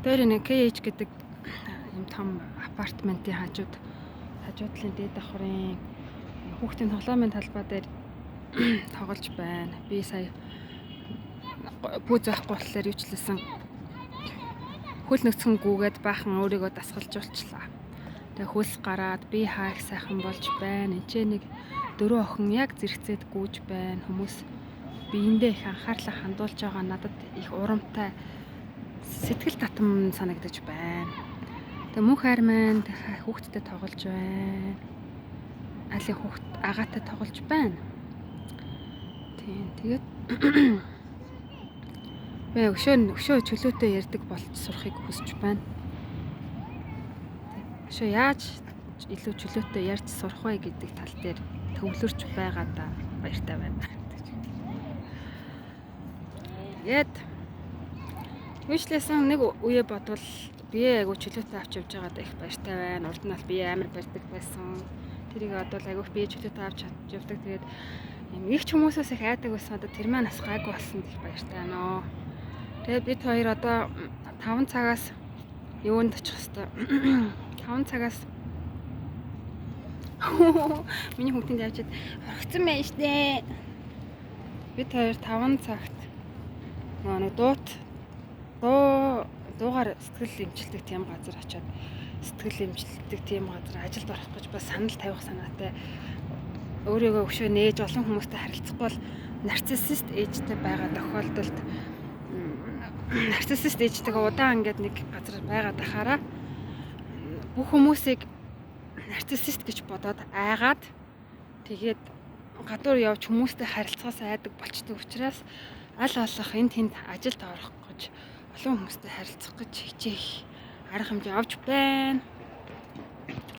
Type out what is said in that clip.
Тэр нэг KH гэдэг юм том апартментийн хажуудлын дээд давхрын хүүхдийн тоглоомын талбай дээр тоглож байна. Би сая пүүз байхгүй болохоор юучлээсэн хөл нөцгөн гүгээд баахан өөрийгөө дасгалжуулчлаа. Тэгээ хөлс гараад би хаах сайхан болж байна. Энд нэг 4 охин яг зэрэгцээд гүйж байна. Хүмүүс биендээ их анхаарлаа хандуулж байгаа надад их урамтай сэтгэл татам санагдаж байна. Тэгээ мөнх хайр маань хүүхдтэй тоглож байна. Айлын хүүхд агаатай тоглож байна. Тийм тэгээд би өшөө чөлөөтэй ярддаг болж сурахыг хүсэж байна. Өшөө яаж илүү чөлөөтэй ярьж сурах вэ гэдэг тал дээр төвлөрч байгаадаа баяртай байна. Тэгээд юучлээсэн нэг үе бодвол бие айгу чөлөөтэй авч явж байгаад их баяртай байна. Урд нь би амар барьдаг байсан. Тэрийг одоо айгу бие чөлөөтэй авч явдаг. Тэгээд их ч хүмүүсээс их айдаг байсан. Одоо тэр маань бас гайгүй болсон их баяртай байна. Тэгээд бид хоёр одоо 5 цагаас юунд очих хэвээр 5 цагаас миний хүүхдийн явжаад орхицсан байна штэ. Бид хоёр 5 цагт нэг дуугаар сэтгэл эмчилдэг тийм газар очиод сэтгэл эмчилдэг тийм газар ажилд орох гэж бас санал тавих санаатай өөрийгөө өшөө нээж олон хүмүүстэй харилцахгүй бол нарциссист ээжтэй байгаа тохиолдолд нарциссист ээжтэйгээ удаан ингээд нэг газар байгаад ахаараа бүх хүмүүсийг нарциссист гэж бодоод айгаад тэгээд гадуур явж хүмүүстэй харилцахаас айдаг болчтой учраас аль болох энд тэнд ажилд орох гэж олон хүмүүстэй харилцах гэж хичээх арга хэмжээ авч байна.